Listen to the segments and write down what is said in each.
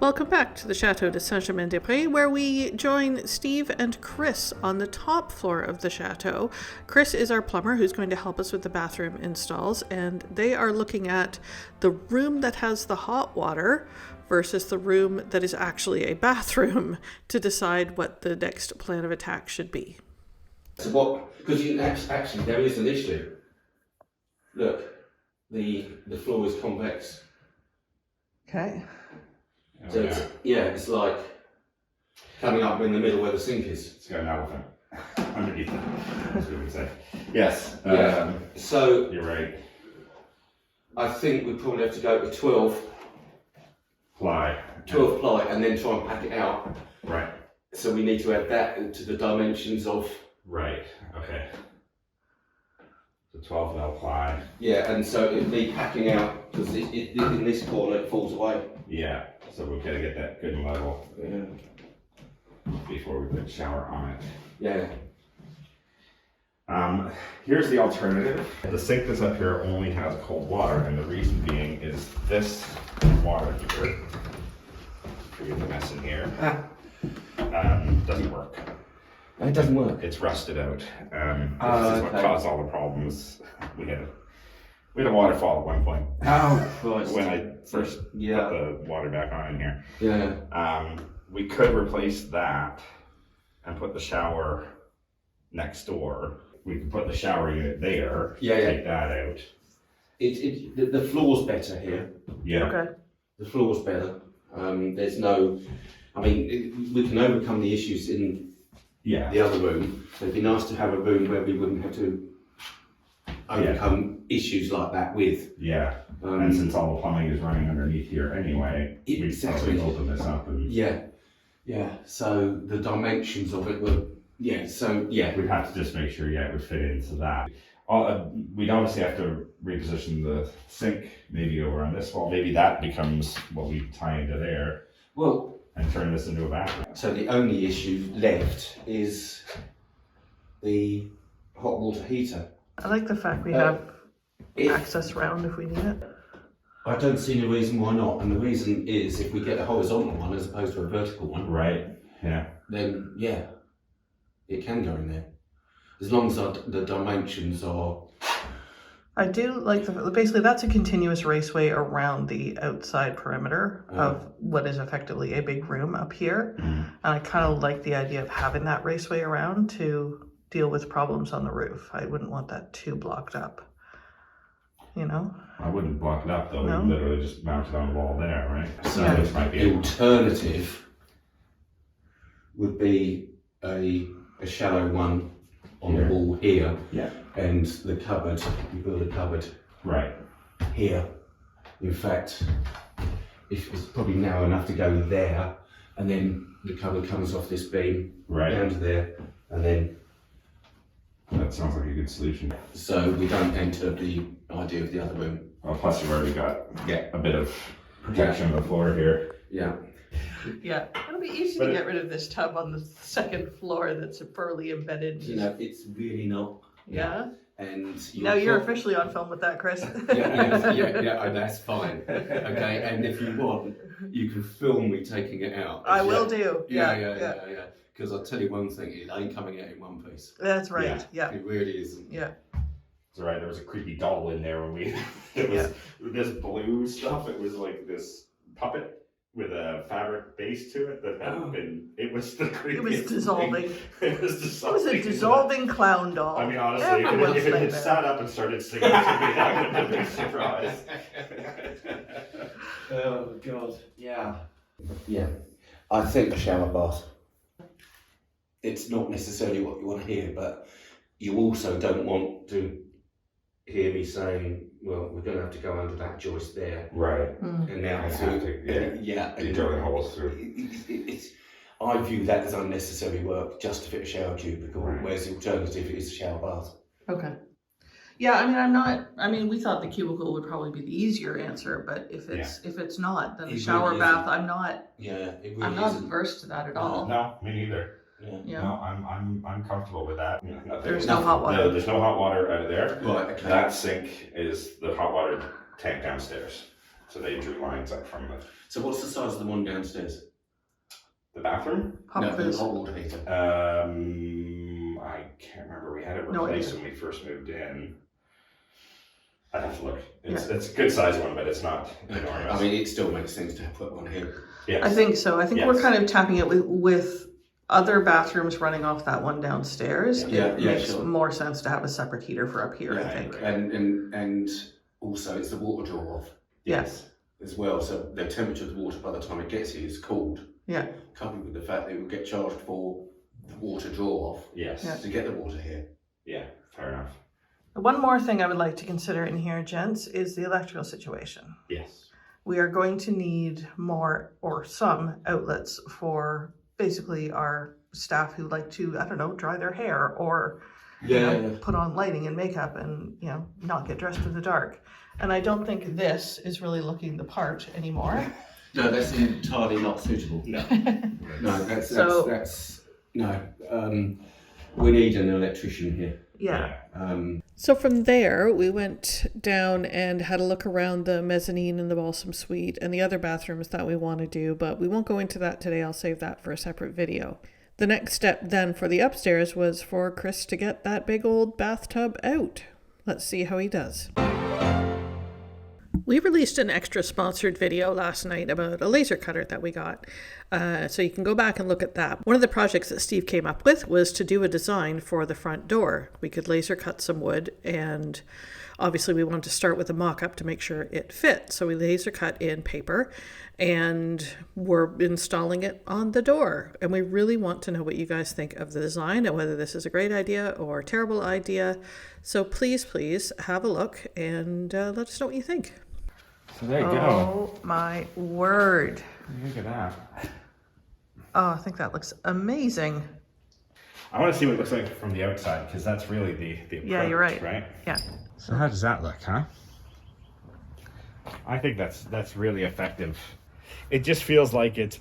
Welcome back to the Château de Saint-Germain-des-Prés, where we join Steve and Chris on the top floor of the chateau. Chris is our plumber who's going to help us with the bathroom installs, and they are looking at the room that has the hot water versus the room that is actually a bathroom to decide what the next plan of attack should be. So what, because you actually there is an issue. Look, the floor is convex. Okay. So it's like coming up in the middle where the sink is. It's got an elephant underneath it, as we would say. Yes. So you're right. I think we probably have to go to 12 ply, and then try and pack it out. Right. So we need to add that into the dimensions of. Right. Okay. So 12 mil ply. Yeah, and so it'd be packing out because in this corner it falls away. Yeah. So we've got to get that good and level before we put the shower on it. Yeah. Here's the alternative. The sink that's up here only has cold water, and the reason being is this water heater, forget the mess in here, doesn't work. It doesn't work. It's rusted out. This is what caused all the problems. We had a waterfall at one point. Oh, Christ. When I first put the water back on in here. Yeah. We could replace that and put the shower next door. We could put the shower unit there. Take that out. The floor's better here. Yeah. Okay. The floor's better. There's no. I mean, we can overcome the issues in the other room. So it'd be nice to have a room where we wouldn't have to overcome issues like that with. Yeah. And since all the plumbing is running underneath here anyway, we probably open this up and. Yeah. So the dimensions of it were. We'd have to just make sure, it would fit into that. We'd obviously have to reposition the sink, maybe over on this wall. Maybe that becomes what we tie into there. Well. And turn this into a bathroom. So the only issue left is the hot water heater. I like the fact we have access round if we need it. I don't see any reason why not, and the reason is if we get a horizontal one as opposed to a vertical one. Right. Yeah. Then it can go in there, as long as the dimensions are. I do like basically that's a continuous raceway around the outside perimeter of what is effectively a big room up here. And I kind of like the idea of having that raceway around to deal with problems on the roof. I wouldn't want that too blocked up, I wouldn't block it up though. No? We literally just mount it on the wall there, right? So this might be the alternative would be a shallow one on the wall here. Yeah. And the cupboard, you build a cupboard right here. In fact, it's probably narrow enough to go there, and then the cupboard comes off this beam down to there, and then. That sounds like a good solution. So we don't enter the idea of the other room. Well, plus you've already got a bit of protection on the floor here. Yeah. Yeah, it'll be easy to get rid of this tub on the second floor that's firmly embedded. It's really not. Yeah. And now you're officially on film with that, Chris. yeah, that's fine. Okay, and if you want, you can film me taking it out. I will do. Yeah. Because I'll tell you one thing, it ain't coming out in one piece. That's right. Yeah. It really isn't. Yeah. It's alright, there was a creepy doll in there when it was this blue stuff, it was like this puppet with a fabric base to it that hadn't been, it was the creepiest. It was dissolving. It was dissolving. It was a dissolving clown doll. I mean, honestly, if it had sat up and started singing to me, I wouldn't have been surprised. Oh, God. Yeah. Yeah. I think a shower bath. It's not necessarily what you want to hear, but you also don't want to hear me saying, well, we're going to have to go under that joist there. Right. And now you're drilling holes through. I view that as unnecessary work just to fit a shower cubicle, whereas the alternative is a shower bath. Okay. Yeah, we thought the cubicle would probably be the easier answer, but if it's not, then the shower bath, I'm not averse to that at all. No, me neither. Yeah. No, I'm comfortable with that. There's no hot water. No, there's no hot water out of there. Right, okay. That sink is the hot water tank downstairs. So they drew lines up from So what's the size of the one downstairs? the bathroom. No, the hot water heater. I can't remember. We had it No replaced idea. when we first moved in. I'd have to look. It's a good size one, but it's not enormous. I mean, it still makes sense to put one here. Yes. I think so. I think we're Yes. kind of tapping it with other bathrooms running off that one downstairs. Yeah, It yeah, makes sure. more sense to have a separate heater for up here, I Yeah, I think. agree. And also it's the water draw off Yes. as well. So the temperature of the water by the time it gets here is cold. Yeah. Coupled with the fact that it will get charged for the water draw off Yes. Yeah. to get the water here. Yeah. Fair enough. One more thing I would like to consider in here, gents, is the electrical situation. Yes. We are going to need more or some outlets for basically our staff who like to, I don't know, dry their hair or you know, put on lighting and makeup and, you know, not get dressed in the dark. And I don't think this is really looking the part anymore. No, that's entirely not suitable. No. No, So- that's no. We need an electrician here. Yeah. So from there, we went down and had a look around the mezzanine and the balsam suite and the other bathrooms that we want to do, but we won't go into that today. I'll save that for a separate video. The next step then for the upstairs was for Chris to get that big old bathtub out. Let's see how he does. We released an extra sponsored video last night about a laser cutter that we got. So you can go back and look at that. One of the projects that Steve came up with was to do a design for the front door. We could laser cut some wood, and obviously we wanted to start with a mock-up to make sure it fit. So we laser cut in paper and we're installing it on the door. And we really want to know what you guys think of the design and whether this is a great idea or a terrible idea. So please have a look and let us know what you think. So there you Oh my word. Look at that. Oh, I think that looks amazing. I want to see what it looks like from the outside because that's really the approach, Yeah, you're right. Right? Yeah. So how does that look, huh? I think that's really effective. It just feels like it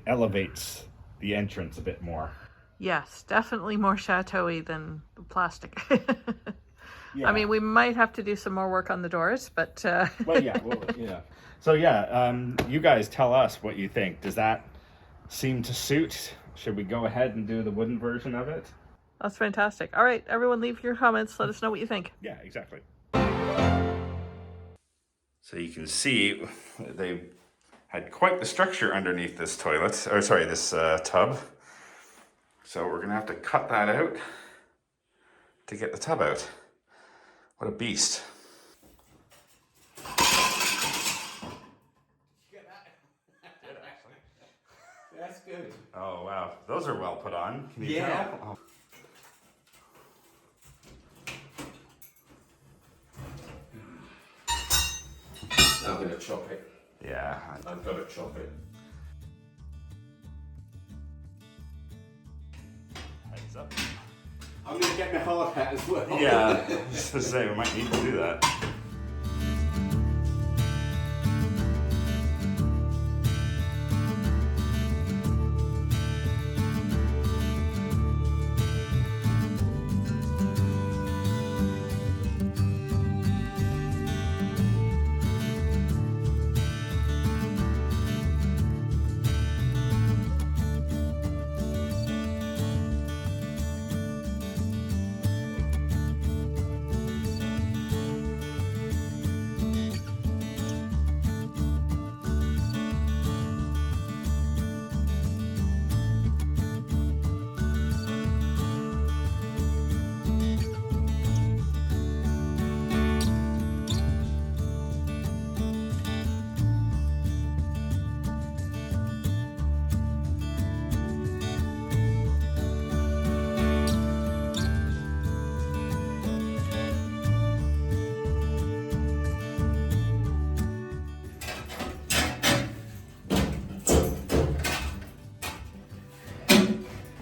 elevates the entrance a bit more. Yes, definitely more chateau-y than the plastic. Yeah. I mean, we might have to do some more work on the doors, but... Well, yeah. So you guys tell us what you think. Does that seem to suit? Should we go ahead and do the wooden version of it? That's fantastic. All right, everyone leave your comments. Let us know what you think. Yeah, exactly. So you can see they had quite the structure underneath this toilet, or sorry, this tub. So we're gonna have to cut that out to get the tub out. What a beast. That's good. Oh wow, those are well put on. Can you Yeah. tell? Oh. I'm going to chop it. Yeah. I've got to chop it. Heads up. I'm going to get my hard hat as well. Yeah, just to say, we might need to do that.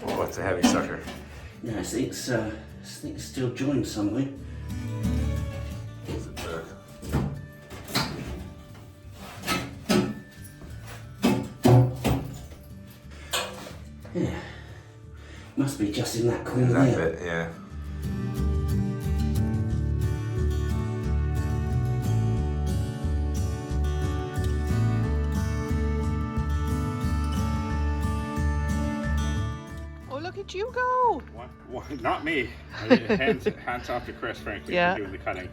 Oh, it's a heavy sucker. Yeah, I think it's still joined somewhere. Is it there? Yeah. Must be just in that corner That there. bit, yeah. you go? Not me. Hands off to Chris, frankly, Yeah. for doing the cutting.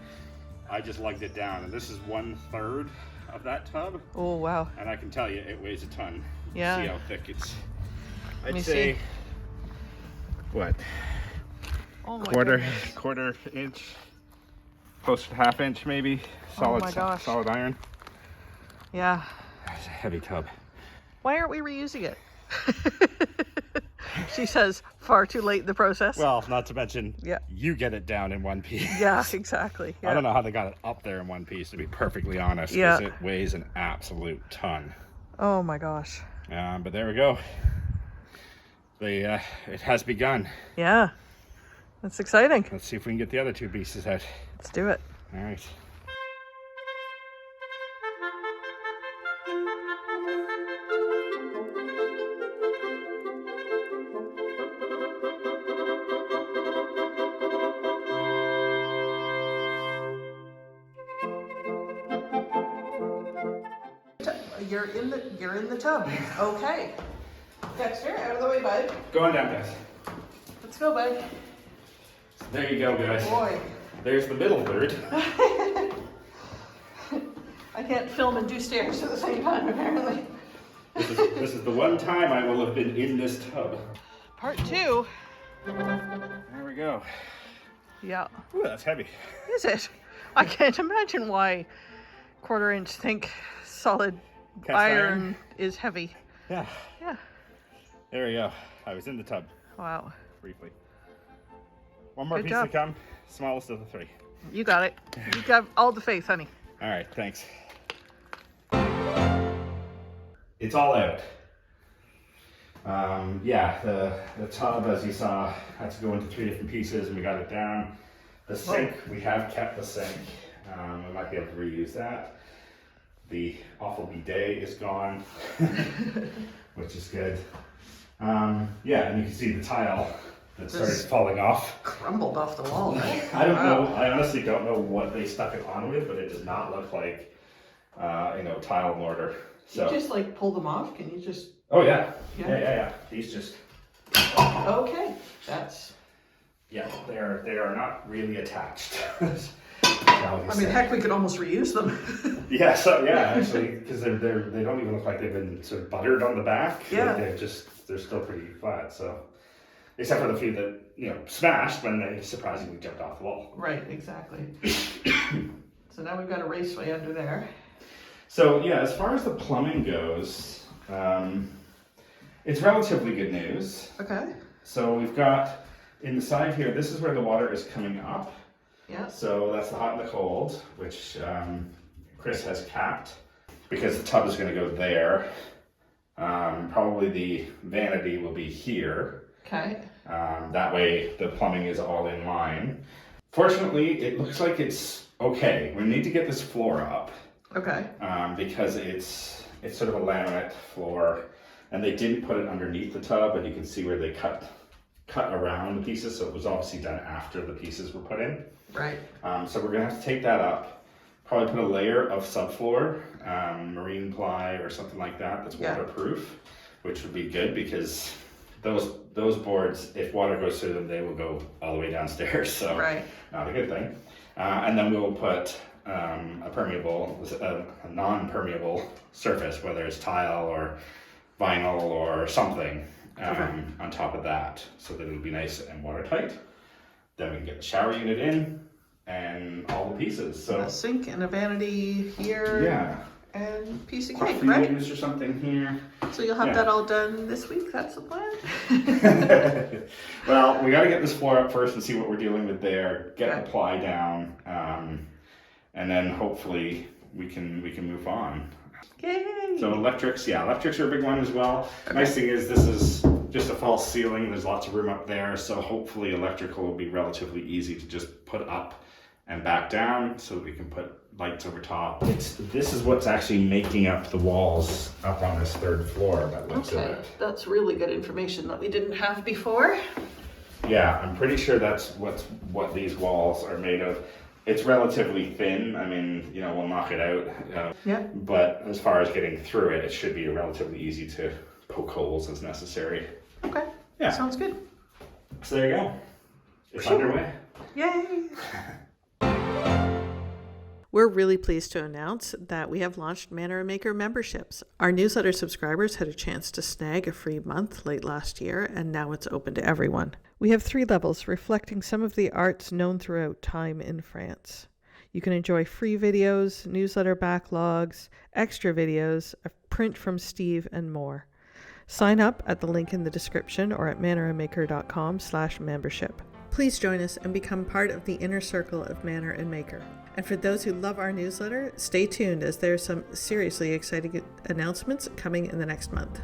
I just lugged it down, and this is 1/3 of that tub. Oh, wow. And I can tell you, it weighs a ton. Yeah. See how thick it's. me I'd say, see. what? Oh my Quarter goodness. inch, close to ½ inch maybe. Solid, my gosh. solid iron. Yeah. That's a heavy tub. Why aren't we reusing it? She says far too late in the process. Well, not to mention, Yeah. you get it down in one piece. Yeah, exactly. Yeah. I don't know how they got it up there in one piece, to be perfectly honest, Yeah. because it weighs an absolute ton. Oh my gosh. But there we go. It has begun. Yeah. That's exciting. Let's see if we can get the other 2 pieces out. Let's do it. All right. You're in the tub. Okay. Dexter, out of the way, bud. Go on down, guys. Let's go, bud. There you go, guys. Boy. There's the middle third. I can't film and do stairs at the same time, apparently. This is the one time I will have been in this tub. Part 2. There we go. Yeah. Ooh, that's heavy. Is it? I can't imagine why 1/4 inch think solid Cast iron is heavy. Yeah. Yeah. There we go. I was in the tub Wow. briefly. One more Good piece job. to come. Smallest of the 3. You got it. You got all the faith, honey. All right, thanks. It's all out. Yeah, the tub, as you saw, had to go into 3 different pieces, and we got it down. The sink, we have kept the sink. We might be able to reuse that. The awful bidet is gone, which is good. Yeah, and you can see the tile that started falling off. Crumbled off the wall. I don't know. I honestly don't know what they stuck it on with, but it does not look like, tile mortar. So. You just like pull them off? Can you just? Oh yeah. Yeah. Yeah. These just. Okay, that's. Yeah, they are not really attached. I mean, heck, we could almost reuse them. Yeah. So yeah, actually, because they don't even look like they've been sort of buttered on the back. Yeah. Like they're still pretty flat. So, except for the few that smashed when they surprisingly jumped off the wall. Right. Exactly. So now we've got a raceway under there. So yeah, as far as the plumbing goes, it's relatively good news. Okay. So we've got in the side here, this is where the water is coming up. Yeah. So that's the hot and the cold, which Chris has capped because the tub is going to go there. Probably the vanity will be here. Okay. That way the plumbing is all in line. Fortunately, it looks like it's okay. We need to get this floor up. Okay. Because it's sort of a laminate floor, and they didn't put it underneath the tub, and you can see where they cut around the pieces, so it was obviously done after the pieces were put in. Right. So we're gonna have to take that up, probably put a layer of subfloor, marine ply or something like that that's waterproof, which would be good because those boards, if water goes through them, they will go all the way downstairs, so Right. not a good thing. And then we'll put a non-permeable surface, whether it's tile or vinyl or something, on top of that, so that it'll be nice and watertight. Then we can get the shower unit in and all the pieces. So A sink and a vanity here. yeah, And piece of coffee cake, right? use or something here. So you'll have Yeah. that all done this week. That's the plan. Well, we got to get this floor up first and see what we're dealing with there. Get Okay. the ply down, and then hopefully we can move on. Yay! So electrics are a big one as well. Okay. Nice thing is this is just a false ceiling. There's lots of room up there, so hopefully electrical will be relatively easy to just put up and back down, so that we can put lights over top. This is what's actually making up the walls up on this 3rd floor by the looks of Okay, it. that's really good information that we didn't have before. Yeah, I'm pretty sure that's what these walls are made of. It's relatively thin. I mean, we'll knock it out. Yeah. But as far as getting through it, it should be relatively easy to poke holes as necessary. Okay. Yeah. Sounds good. So there you go. It's underway. Yay! We're really pleased to announce that we have launched Manor and Maker memberships. Our newsletter subscribers had a chance to snag a free month late last year, and now it's open to everyone. We have 3 levels reflecting some of the arts known throughout time in France. You can enjoy free videos, newsletter backlogs, extra videos, a print from Steve, and more. Sign up at the link in the description or at manorandmaker.com/membership. Please join us and become part of the inner circle of Manor and Maker. And for those who love our newsletter, stay tuned as there are some seriously exciting announcements coming in the next month.